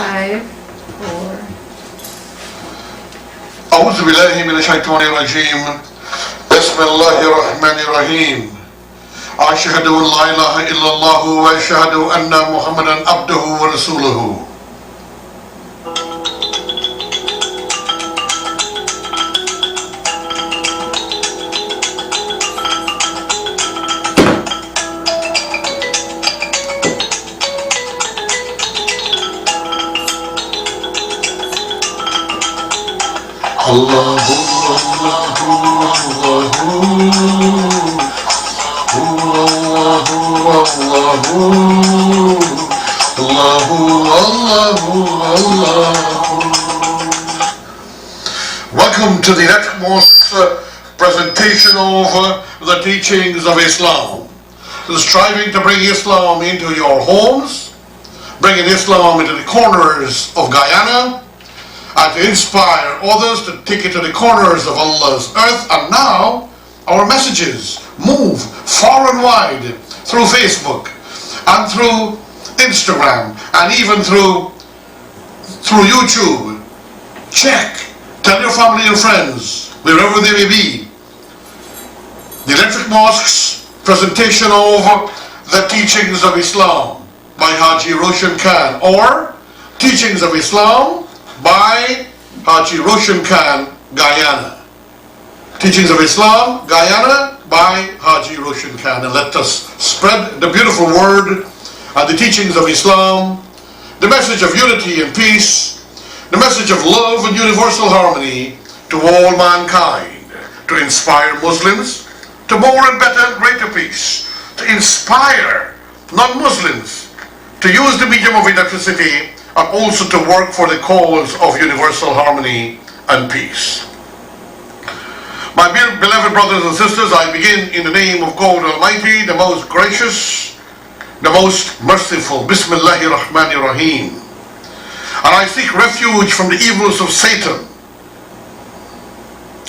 5, 4. أعوذ بالله من الشيطان الرجيم. بسم الله الرحمن الرحيم. أشهد أن لا إله إلا الله وأشهد أن محمدا عبده ورسوله. الله Welcome to the utmost presentation of the teachings of Islam. Striving to bring Islam into your homes, bringing Islam into the corners of Guyana, and to inspire others to take it to the corners of Allah's earth. And now our messages move far and wide through Facebook and through Instagram and even through YouTube. Check, tell your family and friends, wherever they may be. The Electric Mosque's presentation of the teachings of Islam by Haji Roshan Khan, or Teachings of Islam by Haji Roshan Khan, Guyana. Teachings of Islam, Guyana, by Haji Roshan Khan. And let us spread the beautiful word and the teachings of Islam, the message of unity and peace, the message of love and universal harmony to all mankind, to inspire Muslims to more and better and greater peace, to inspire non-Muslims to use the medium of electricity and also to work for the cause of universal harmony and peace. My beloved brothers and sisters, I begin in the name of God Almighty, the most gracious, the most merciful. Bismillahir Rahmanir Rahim. And I seek refuge from the evils of Satan.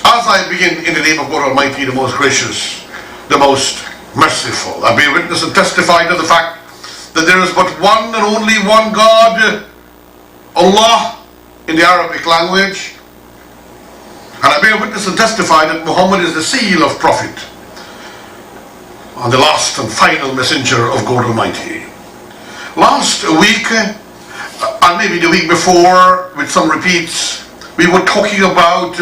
As I begin in the name of God Almighty, the most gracious, the most merciful, I bear witness and testify to the fact that there is but one and only one God, Allah, in the Arabic language. And I bear witness and testify that Muhammad is the seal of prophet and the last and final messenger of God Almighty. Last week, and maybe the week before, with some repeats, we were talking about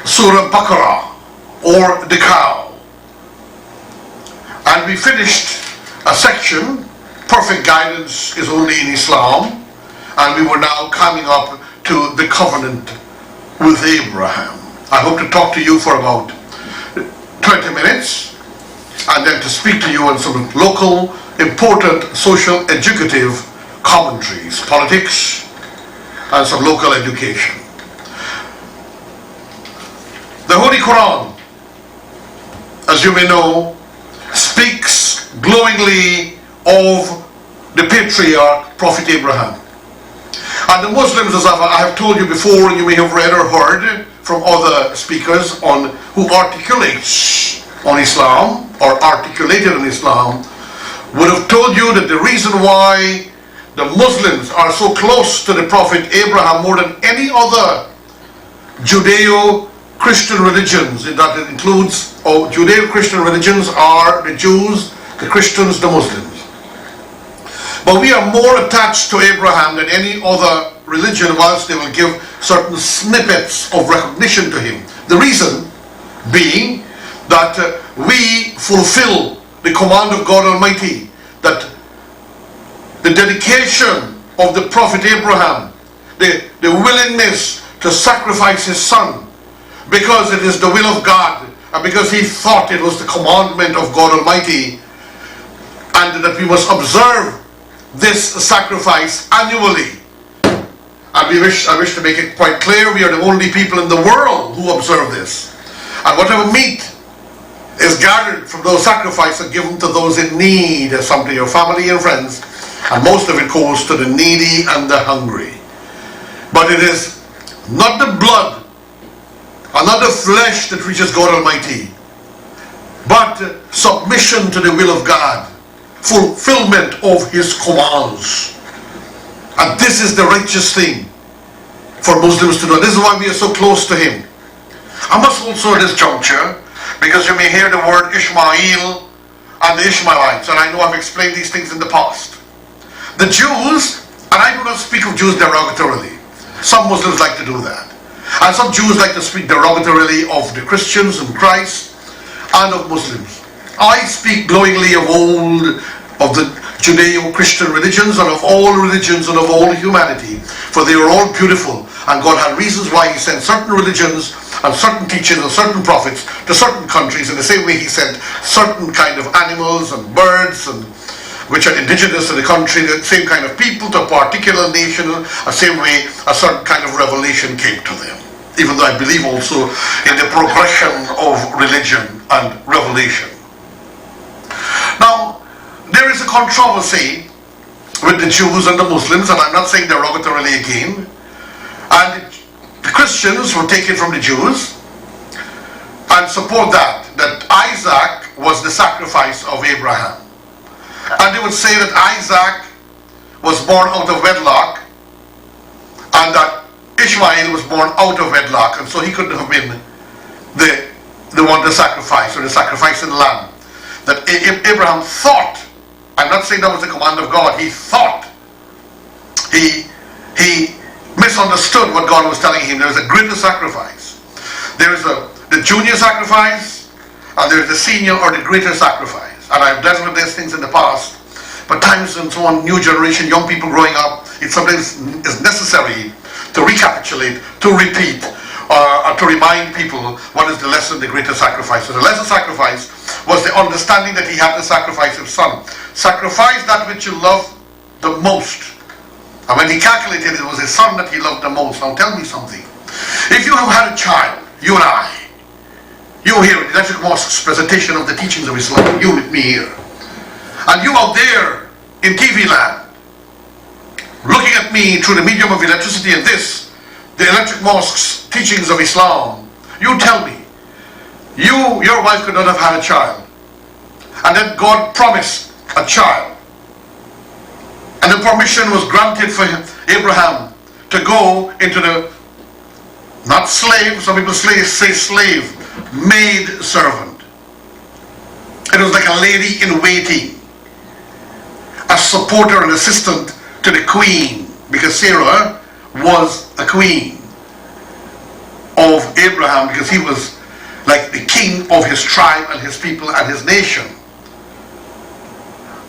Surah Baqarah, or the cow. And we finished a section, Perfect Guidance is Only in Islam. And we were now coming up to the covenant with Abraham. I hope to talk to you for about 20 minutes and then to speak to you on some local, important, social, educative commentaries, politics, and some local education. The Holy Quran, as you may know, speaks glowingly of the patriarch Prophet Abraham. And the Muslims, as I have told you before, and you may have read or heard from other speakers on who articulates on Islam, or articulated on Islam, would have told you that the reason why the Muslims are so close to the Prophet Abraham more than any other Judeo-Christian religions, that it includes, Judeo-Christian religions are the Jews, the Christians, the Muslims. But we are more attached to Abraham than any other religion, whilst they will give certain snippets of recognition to him. The reason being that we fulfill the command of God Almighty, that the dedication of the Prophet Abraham, the willingness to sacrifice his son, because it is the will of God, and because he thought it was the commandment of God Almighty, and that we must observe this sacrifice annually. And I wish to make it quite clear, we are the only people in the world who observe this. And whatever meat is gathered from those sacrifices are given to those in need, some to your family and friends, and most of it goes to the needy and the hungry. But it is not the blood and not the flesh that reaches God Almighty, but submission to the will of God, fulfillment of his commands. And this is the righteous thing for Muslims to do. This is why we are so close to him. I must also at this juncture, because you may hear the word Ishmael and the Ishmaelites, and I know I've explained these things in the past. The Jews, and I do not speak of Jews derogatorily. Some Muslims like to do that. And some Jews like to speak derogatorily of the Christians and Christ and of Muslims. I speak glowingly of the Judeo-Christian religions and of all religions and of all humanity, for they are all beautiful, and God had reasons why he sent certain religions and certain teachings and certain prophets to certain countries, in the same way he sent certain kind of animals and birds and which are indigenous to the country, the same kind of people to a particular nation, the same way a certain kind of revelation came to them. Even though I believe also in the progression of religion and revelation. Now, there is a controversy with the Jews and the Muslims, and I'm not saying derogatorily again. And the Christians were taken from the Jews and support that Isaac was the sacrifice of Abraham. And they would say that Isaac was born out of wedlock and that Ishmael was born out of wedlock, and so he couldn't have been the one to sacrifice, or the sacrificing lamb. That Abraham thought, I'm not saying that was the command of God, he thought, he misunderstood what God was telling him. There is a greater sacrifice. There is the junior sacrifice, and there is the senior or the greater sacrifice. And I've dealt with these things in the past, but times and so on, new generation, young people growing up, it sometimes is necessary to recapitulate, to repeat, or to remind people what is the lesson, the greater sacrifice. So the lesser sacrifice was the understanding that he had to sacrifice his son. Sacrifice that which you love the most. And when he calculated, it was his son that he loved the most. Now tell me something. If you have had a child, you and I, you here in the Electric Mosque's presentation of the teachings of Islam, you with me here, and you out there in TV land, looking at me through the medium of electricity and this, the Electric Mosque's teachings of Islam, you tell me, your wife could not have had a child, and then God promised a child, and the permission was granted for Abraham to go into the, not slave, some people say slave, maid servant. It was like a lady in waiting, a supporter and assistant to the queen, because Sarah was a queen of Abraham, because he was like the king of his tribe and his people and his nation.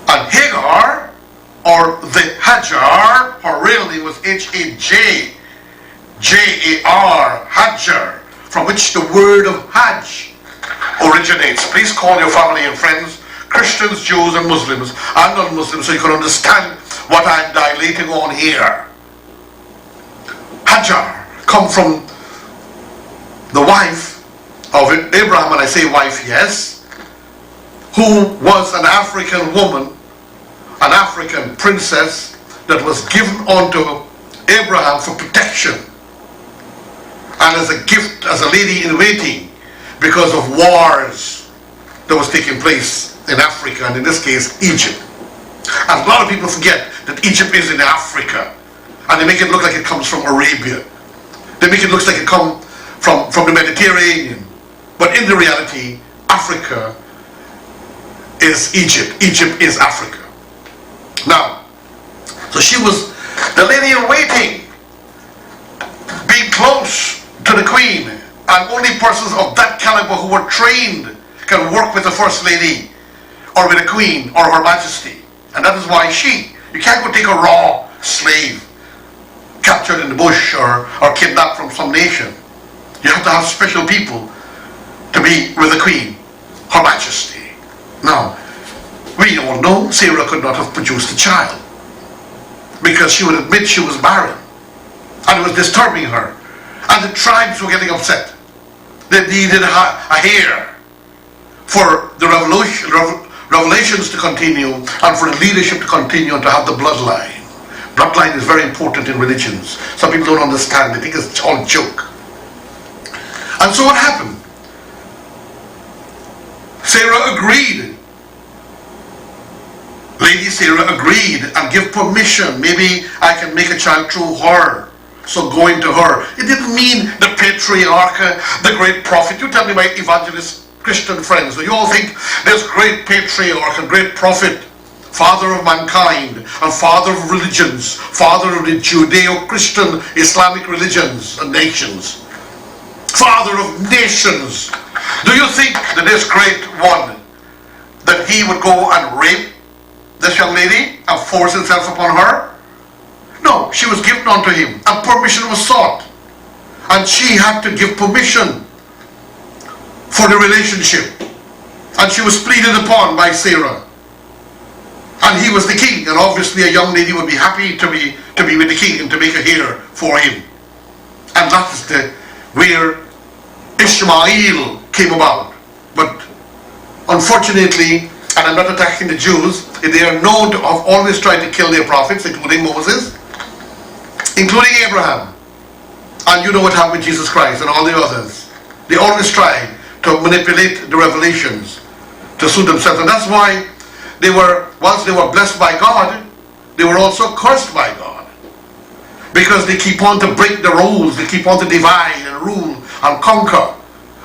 And Hagar, or the Hajar, her real name was H-A-J-J-A-R, Hajar, from which the word of Hajj originates. Please call your family and friends, Christians, Jews and Muslims and non-Muslims, so you can understand what I'm dilating on here. Hajar come from the wife of Abraham, and I say wife, yes, who was an African woman, an African princess that was given unto Abraham for protection and as a gift, as a lady in waiting, because of wars that was taking place in Africa, and in this case Egypt. And a lot of people forget that Egypt is in Africa, and they make it look like it comes from Arabia. They make it look like it comes from the Mediterranean, but in the reality, Africa is Egypt. Egypt is Africa. Now, so she was the lady in waiting, being close to the queen, and only persons of that caliber who were trained can work with the first lady or with a queen or her majesty. And that is why you can't go take a raw slave captured in the bush or kidnapped from some nation. You have to have special people to be with the queen, her majesty. Now, we all know Sarah could not have produced a child, because she would admit she was barren, and it was disturbing her, and the tribes were getting upset. They needed a heir for the revelations to continue, and for the leadership to continue, and to have the bloodline. Bloodline is very important in religions. Some people don't understand. They think it's all joke. And so what happened? Sarah agreed. Lady Sarah agreed and give permission. Maybe I can make a child through her. So going to her. It didn't mean the patriarch, the great prophet. You tell me, my evangelist Christian friends, do you all think there's great patriarch, a great prophet, father of mankind, and father of religions, father of the Judeo-Christian Islamic religions and nations, father of nations? Do you think that this great one, that he would go and rape this young lady and force himself upon her? No, she was given unto him and permission was sought, and she had to give permission for the relationship, and she was pleaded upon by Sarah, and he was the king, and obviously a young lady would be happy to be with the king and to make a heir for him. And that is where Ishmael came about. But unfortunately, and I'm not attacking the Jews, they are known to have always tried to kill their prophets, including Moses, including Abraham. And you know what happened with Jesus Christ and all the others. They always tried to manipulate the revelations to suit themselves. And that's why they were, once they were blessed by God, they were also cursed by God. Because they keep on to break the rules, they keep on to divide and rule and conquer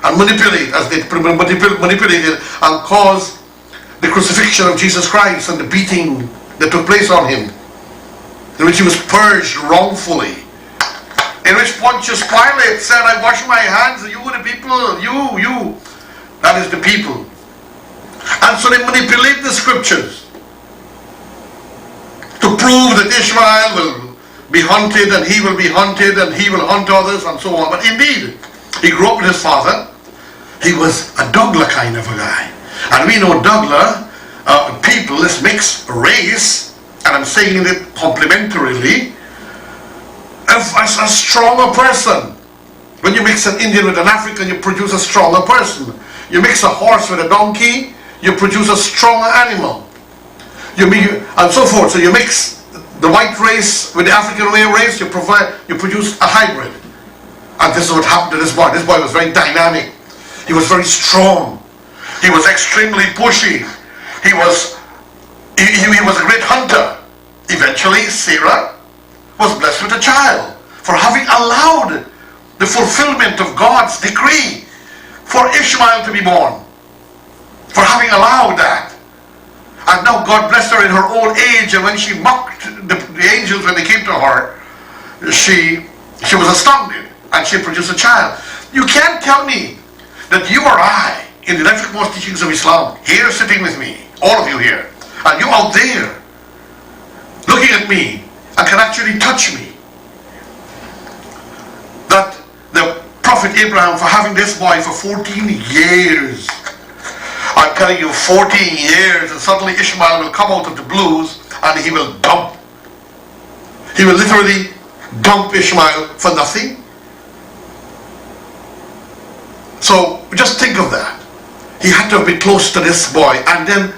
and manipulate, as they manipulated and caused the crucifixion of Jesus Christ and the beating that took place on him, in which he was purged wrongfully, in which Pontius Pilate said, I wash my hands, you the people, you, that is the people. And so they manipulate the scriptures to prove that Ishmael will be hunted and he will be hunted and he will hunt others and so on. But indeed, he grew up with his father. He was a Douglas kind of a guy. And we know Douglas, people, this mixed race, and I'm saying it complimentarily, as a stronger person. When you mix an Indian with an African, you produce a stronger person. You mix a horse with a donkey, you produce a stronger animal. And so forth. So you mix the white race with the African race, you produce a hybrid. And this is what happened to this boy. This boy was very dynamic. He was very strong. He was extremely pushy. He was a great hunter. Eventually, Sarah was blessed with a child for having allowed the fulfillment of God's decree for Ishmael to be born. For having allowed that. And now God blessed her in her old age, and when she mocked the angels when they came to her, she was astounded, and she produced a child. You can't tell me that you or I, in the leftmost teachings of Islam, here sitting with me, all of you here, and you out there, looking at me, and can actually touch me, that the Prophet Abraham, for having this boy for 14 years, I'm telling you, 14 years, and suddenly Ishmael will come out of the blues and he will dump. He will literally dump Ishmael for nothing. So just think of that. He had to have been close to this boy. And then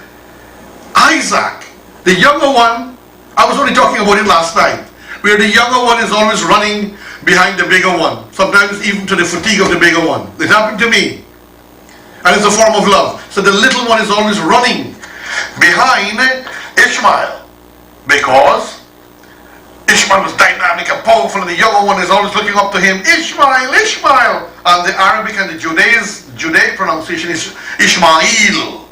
Isaac, the younger one, I was only talking about it last night, where the younger one is always running behind the bigger one, sometimes even to the fatigue of the bigger one. It happened to me. And it's a form of love. So the little one is always running behind Ishmael, because Ishmael was dynamic and powerful, and the younger one is always looking up to him. Ishmael, Ishmael. And the Arabic and the Judaic pronunciation is Ishmael.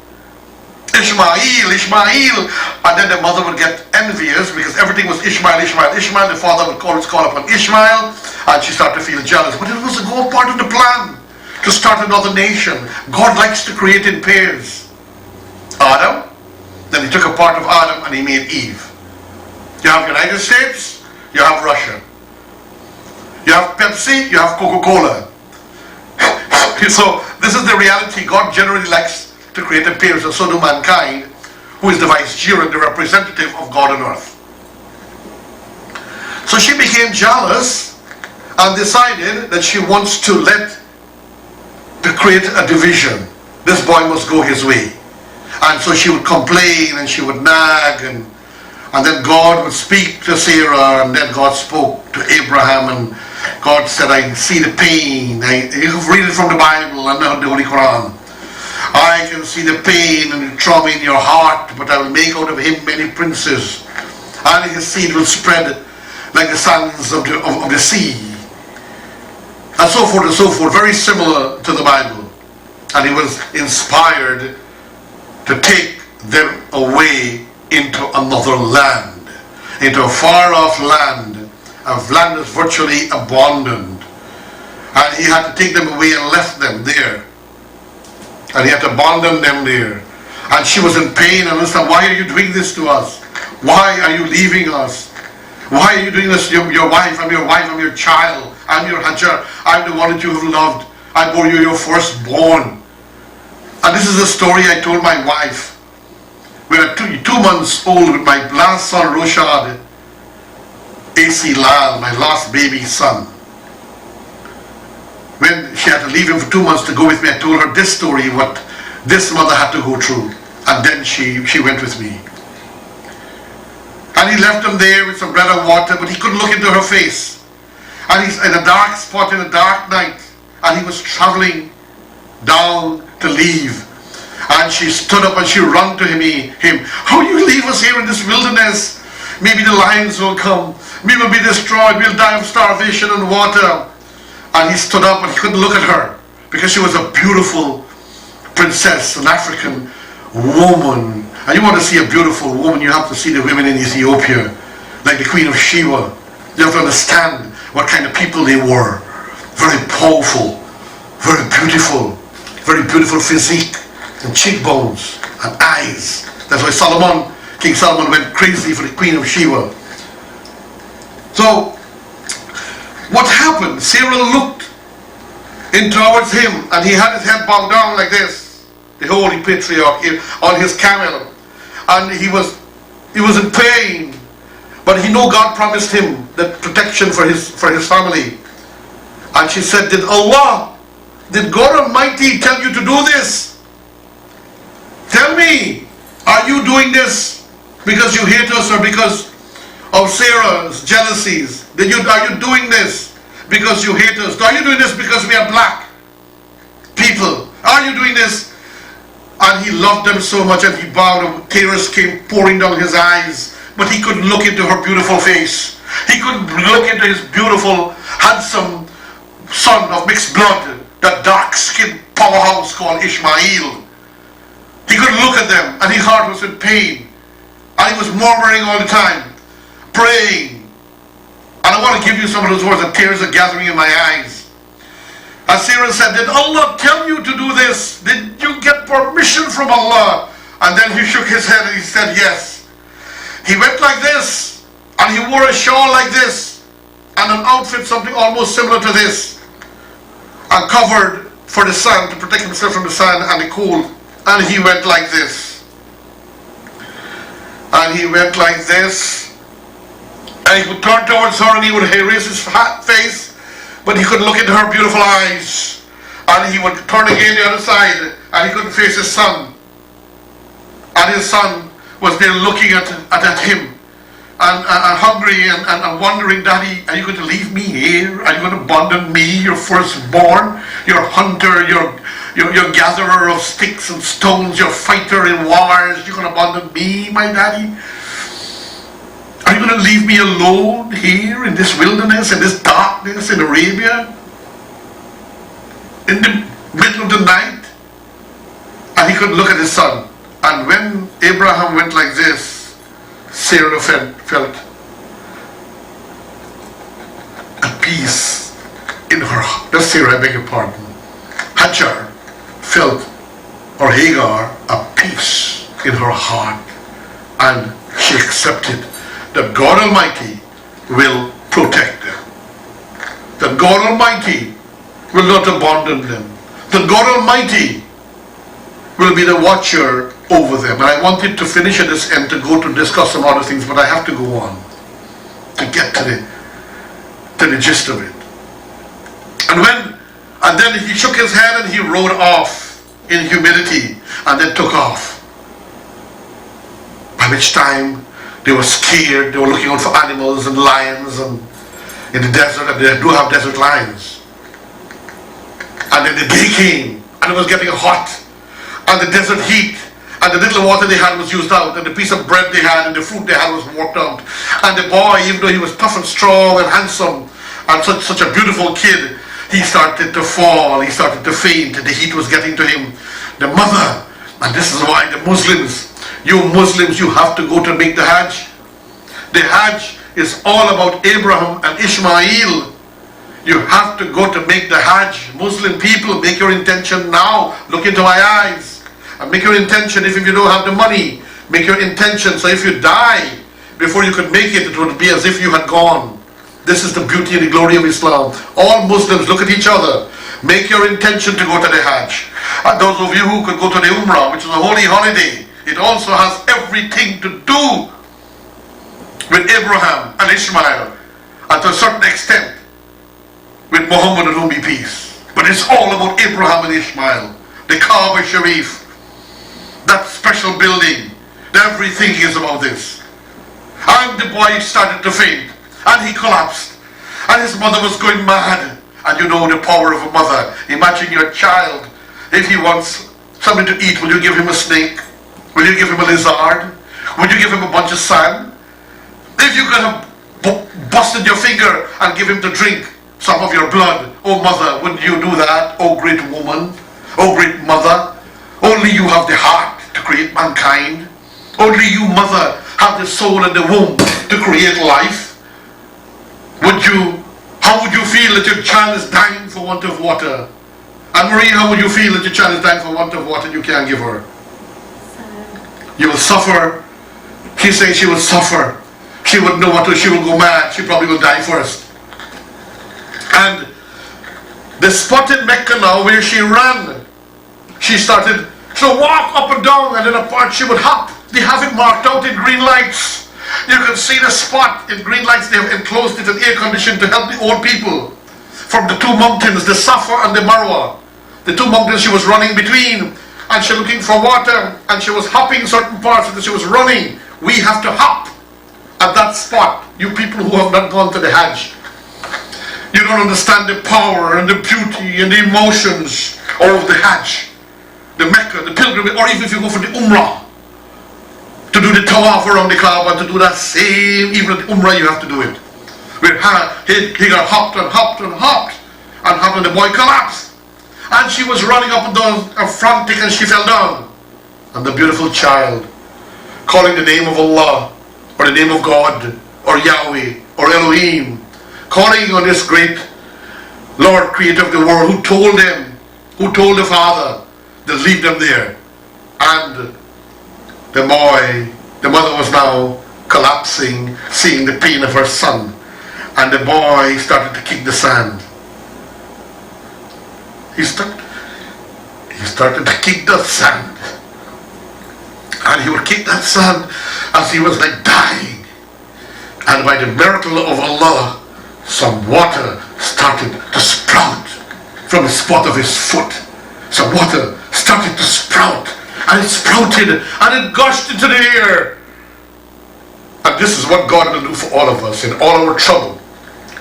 Ishmael, Ishmael. And then the mother would get envious because everything was Ishmael, Ishmael, Ishmael. The father would always call upon Ishmael, and she started to feel jealous. But it was a whole part of the plan to start another nation. God likes to create in pairs. Adam, then he took a part of Adam and he made Eve. You have United States, you have Russia. You have Pepsi, you have Coca-Cola. So this is the reality. God generally likes to create in pairs, and so do mankind, who is the vicegerent, the representative of God on earth. So she became jealous and decided that she wants to create a division. This boy must go his way. And so she would complain and she would nag, and then God would speak to Sarah, and then God spoke to Abraham, and God said, I see the pain. You read it from the Bible and the Holy Quran. I can see the pain and the trauma in your heart, but I will make out of him many princes, and his seed will spread like the sands of the sea. And so forth and so forth, very similar to the Bible. And he was inspired to take them away into another land, into a far-off land, a land that's virtually abandoned. And he had to take them away and left them there. And he had to abandon them there. And she was in pain and said, why are you doing this to us? Why are you leaving us? Why are you doing this to your wife? I'm your wife, I'm your child, I'm your Haji, I'm the one that you have loved. I bore you your firstborn. And this is the story I told my wife. We were 2 months old with my last son, Roshan, AC Lal, my last baby son. When she had to leave him for 2 months to go with me, I told her this story, what this mother had to go through. And then she went with me. And he left him there with some bread and water, but he couldn't look into her face. And he's in a dark spot in a dark night. And he was traveling down to leave. And she stood up and she ran to him. How you leave us here in this wilderness? Maybe the lions will come. We will be destroyed. We'll die of starvation and water. And he stood up and he couldn't look at her because she was a beautiful princess, an African woman. And you want to see a beautiful woman, you have to see the women in Ethiopia, like the Queen of Sheba. You have to understand what kind of people they were. Very powerful, very beautiful physique and cheekbones and eyes. That's why King Solomon went crazy for the Queen of Sheba. So, what happened? Sarah looked in towards him and he had his head bowed down like this. The holy patriarch on his camel. And he was in pain. But he knew God promised him that protection for his family. And she said, did God Almighty tell you to do this? Tell me, are you doing this because you hate us or because of Sarah's jealousies? Are you doing this because you hate us? Are you doing this because we are black people? Are you doing this? And he loved them so much and he bowed and tears came pouring down his eyes. But he couldn't look into her beautiful face. He couldn't look into his beautiful, handsome son of mixed blood, that dark-skinned powerhouse called Ishmael. He couldn't look at them and his heart was in pain. And he was murmuring all the time, praying. And I want to give you some of those words, and tears are gathering in my eyes. And Sarah said, did Allah tell you to do this? Did you get permission from Allah? And then he shook his head and he said, yes. He went like this, and he wore a shawl like this, and an outfit something almost similar to this, and covered for the sun, to protect himself from the sun and the cold. And he went like this. And he went like this. And he would turn towards her and he would raise his face, but he couldn't look into her beautiful eyes. And he would turn again the other side, and he couldn't face his son. And his son was there looking at him, and hungry and wondering, Daddy, are you going to leave me here? Are you going to abandon me, your firstborn, your hunter, your gatherer of sticks and stones, your fighter in wars? You're going to abandon me, my daddy? Are you going to leave me alone here in this wilderness, in this darkness in Arabia? In the middle of the night? And he couldn't look at his son. And when Abraham went like this, Sarah felt a peace in her heart. That's Sarah, I beg your pardon. Hajar felt, or Hagar, a peace in her heart. And she accepted that God Almighty will protect them. That God Almighty will not abandon them. That God Almighty will be the watcher over them. And I wanted to finish at this end to go to discuss some other things, but I have to go on to get to the gist of it. And then he shook his head and he rode off in humility and then took off. By which time they were scared. They were looking out for animals and lions and in the desert, and they do have desert lions. And then the day came and it was getting hot. and the desert heat, and the little water they had was used out, and the piece of bread they had and the fruit they had was worked out. And the boy, even though he was tough and strong and handsome and such a beautiful kid, he started to fall, he started to faint, and the heat was getting to him. The mother, and this is why the Muslims, you Muslims, you have to go to make the Hajj. The Hajj is all about Abraham and Ishmael. You have to go to make the Hajj. Muslim people, make your intention now. Look into my eyes. And make your intention. If you don't have the money, make your intention. So if you die before you could make it, it would be as if you had gone. This is the beauty and the glory of Islam. All Muslims, look at each other. Make your intention to go to the Hajj. And those of you who could go to the Umrah, which is a holy holiday, it also has everything to do with Abraham and Ishmael, and to a certain extent with Muhammad and whom be peace. But it's all about Abraham and Ishmael. The Kaaba Sharif, that special building, everything is about this. And the boy started to faint, and he collapsed, and his mother was going mad. And you know the power of a mother. Imagine your child, if he wants something to eat, will you give him a snake? Will you give him a lizard? Will you give him a bunch of sand? If you could have busted your finger and give him to drink some of your blood, oh mother, wouldn't you do that? Oh great woman, oh great mother, only you have the heart to create mankind. Only you, mother, have the soul and the womb to create life. How would you feel that your child is dying for want of water? And Marie, how would you feel that your child is dying for want of water and you can't give her? You will suffer. She's saying she will suffer. She wouldn't know what to, she will go mad. She probably will die first. And the spot in Mecca now where she ran, she started to walk up and down, and in a part she would hop. They have it marked out in green lights. You can see the spot in green lights. They have enclosed it in air conditioned to help the old people from the two mountains, the Safa and the Marwa. The two mountains she was running between, and she was looking for water, and she was hopping certain parts, and she was running. We have to hop at that spot. You people who have not gone to the Hajj, you don't understand the power and the beauty and the emotions of the Hajj, the Mecca, the pilgrimage, or even if you go for the Umrah, to do the tawaf around the Kaaba, to do that same, even at the Umrah you have to do it. Where he got hopped and hopped and hopped, and the boy collapsed. And she was running up and down and frantic, and she fell down. And the beautiful child, calling the name of Allah, or the name of God, or Yahweh, or Elohim, calling on this great Lord, creator of the world, who told the father to leave them there. And the mother was now collapsing, seeing the pain of her son. And the boy started to kick the sand. He started to kick the sand. And he would kick that sand as he was like dying. And by the miracle of Allah, some water started to sprout from the spot of his foot. Some water started to sprout. And it sprouted and it gushed into the air. And this is what God will do for all of us in all our trouble,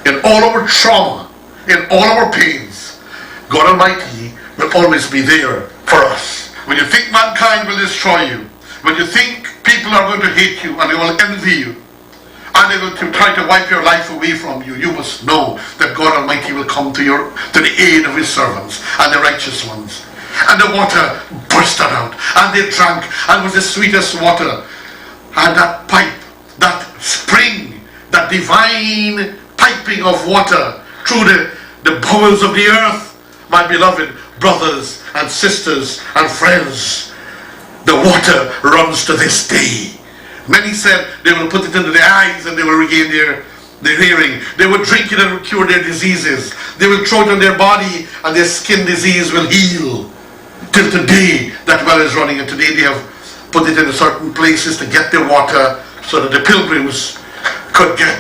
in all our trauma, in all our pains. God Almighty will always be there for us. When you think mankind will destroy you, when you think people are going to hate you and they will envy you, and they will try to wipe your life away from you, you must know that God Almighty will come to the aid of his servants and the righteous ones. And the water bursted out, and they drank, and it was the sweetest water. And that pipe, that spring, that divine piping of water through the bowels of the earth, my beloved brothers and sisters and friends, the water runs to this day. Many said they will put it into their eyes and they will regain their hearing. They will drink it and it will cure their diseases. They will throw it on their body and their skin disease will heal. Till today that well is running, and today they have put it in certain places to get the water so that the pilgrims could get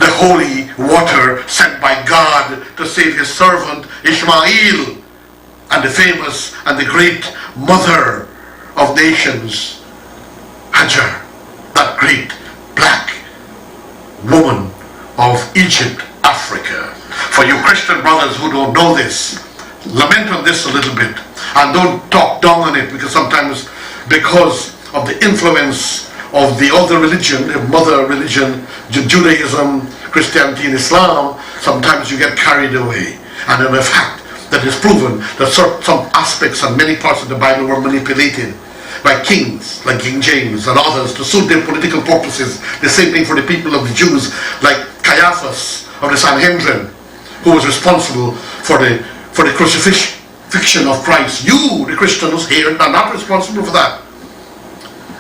the holy water sent by God to save his servant Ishmael, and the famous and the great mother of nations, Hajar, that great black woman of Egypt, Africa. For you Christian brothers who don't know this, lament on this a little bit and don't talk down on it, because sometimes, because of the influence of the other religion, the mother religion, Judaism, Christianity and Islam, sometimes you get carried away. And in fact, that is proven that some aspects and many parts of the Bible were manipulated by kings like King James and others to suit their political purposes. The same thing for the people of the Jews, like Caiaphas of the Sanhedrin, who was responsible for the crucifixion of Christ. You, the Christians here, are not responsible for that.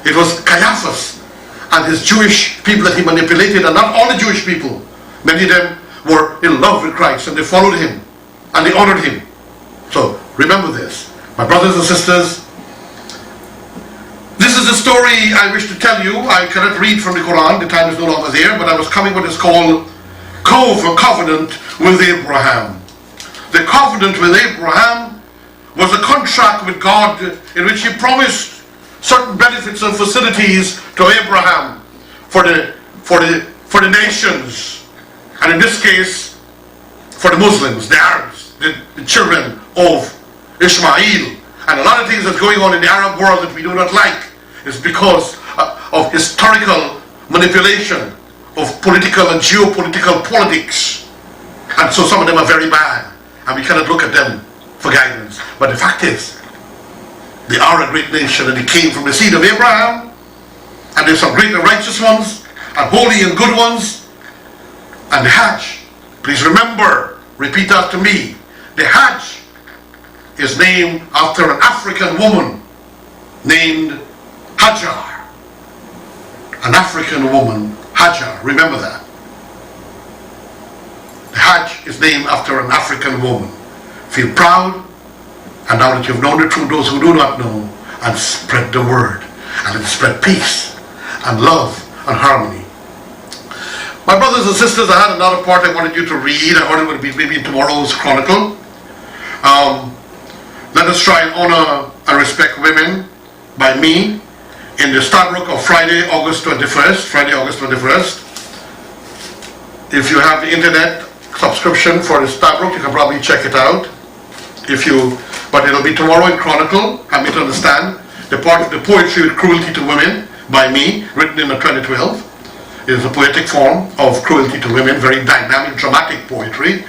It was Caiaphas and his Jewish people that he manipulated, and not all the Jewish people. Many of them were in love with Christ and they followed him and they honored him. So remember this, my brothers and sisters. This is the story I wish to tell you. I cannot read from the Quran, the time is no longer there, but I was coming what is called covenant with Abraham. The covenant with Abraham was a contract with God in which he promised certain benefits and facilities to Abraham for the nations, and in this case for the Muslims, the Arabs, the children of Ishmael. And a lot of things that's going on in the Arab world that we do not like is because of historical manipulation of political and geopolitical politics. And so some of them are very bad, and we cannot look at them for guidance. But the fact is, they are a great nation, and they came from the seed of Abraham, and there's some great and righteous ones, and holy and good ones. And the Hajj, please remember, repeat after me, the Hajj is named after an African woman named Hajar. An African woman, Hajar, remember that. The Hajj is named after an African woman. Feel proud, and now that you've known the truth, those who do not know, and spread the word, and spread peace, and love, and harmony. My brothers and sisters, I had another part I wanted you to read. I heard it would be maybe in tomorrow's Chronicle. Let us try and honor and respect women by me in the Stabrook of Friday, August 21st. If you have the internet subscription for the Stabrook, you can probably check it out. But it'll be tomorrow in Chronicle. Help me to understand the part of the poetry with cruelty to women by me, written in 2012. It is a poetic form of cruelty to women, very dynamic, dramatic poetry.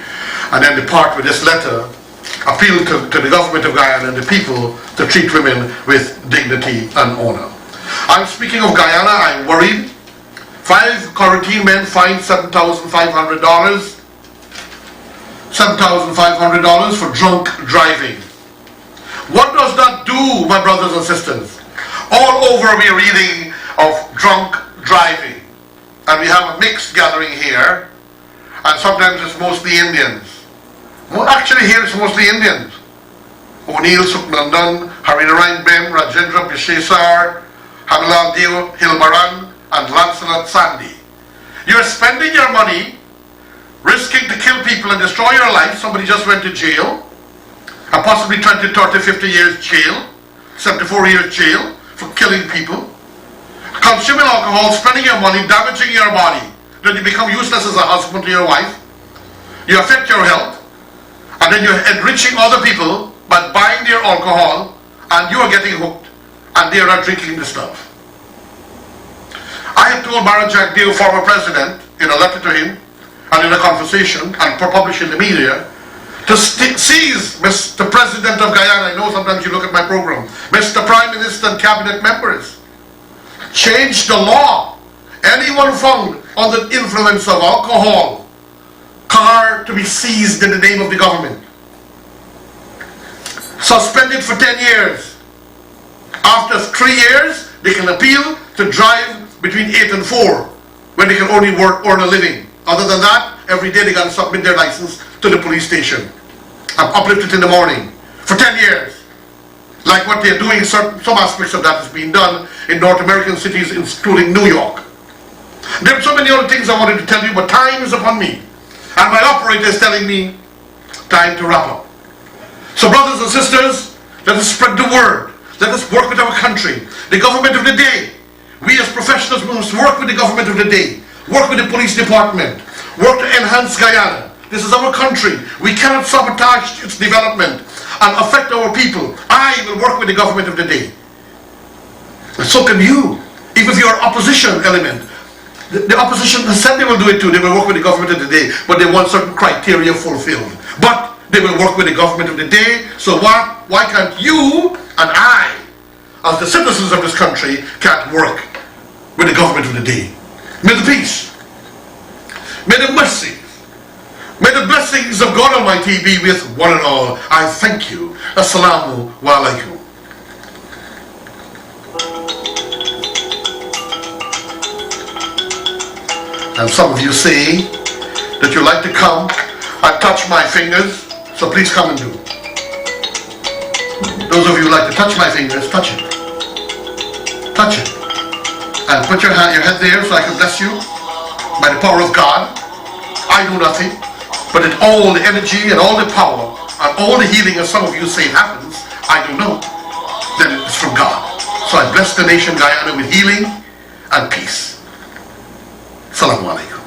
And then the part with this letter appeal to the government of Guyana and the people to treat women with dignity and honor. I'm speaking of Guyana. I'm worried. 5 quarantine men fined $7,500. $7,500 for drunk driving. What does that do, my brothers and sisters? All over we are reading of drunk driving. And we have a mixed gathering here, and sometimes it's mostly Indians. Well, actually here it's mostly Indians. O'Neill, Suknandan, Harinarayan Ben, Rajendra Bishesar, Hamilal Deo Hilbaran, and Lancelot Sandy. You're spending your money, risking to kill people and destroy your life. Somebody just went to jail, and possibly 20, 30, 50 years jail, 74 years jail for killing people. Consuming alcohol, spending your money, damaging your body. Then you become useless as a husband to your wife. You affect your health. And then you're enriching other people by buying their alcohol, and you are getting hooked, and they are not drinking the stuff. I have told Patriarch Abraham, former president, in a letter to him, and in a conversation, and published in the media, to seize Mr. President of Guyana. I know sometimes you look at my program. Mr. Prime Minister and cabinet members. Change the law. Anyone found under the influence of alcohol, car to be seized in the name of the government. Suspended for 10 years. After 3 years, they can appeal to drive between 8 and 4, when they can only earn a living. Other than that, every day they got to submit their license to the police station and uplift it in the morning for 10 years. Like what they're doing, some aspects of that is being done in North American cities, including New York. There are so many other things I wanted to tell you, but time is upon me. And my operator is telling me, time to wrap up. So brothers and sisters, let us spread the word. Let us work with our country, the government of the day. We as professionals must work with the government of the day. Work with the police department. Work to enhance Guyana. This is our country. We cannot sabotage its development. and affect our people, I will work with the government of the day. And so can you. Even if you're an opposition element, the opposition has said they will do it too. They will work with the government of the day, but they want certain criteria fulfilled. But they will work with the government of the day. So what? Why can't you and I, as the citizens of this country, can't work with the government of the day? May the peace, may the mercy, may the blessings of God Almighty be with one and all. I thank you. Assalamu alaikum. And some of you say that you like to come and touch my fingers, so please come and do. Those of you who like to touch my fingers, touch it. Touch it. And put your head there so I can bless you by the power of God. I do nothing, but in all the energy and all the power and all the healing, as some of you say happens, I don't know, then it's from God. So I bless the nation Guyana with healing and peace. Assalamu alaikum.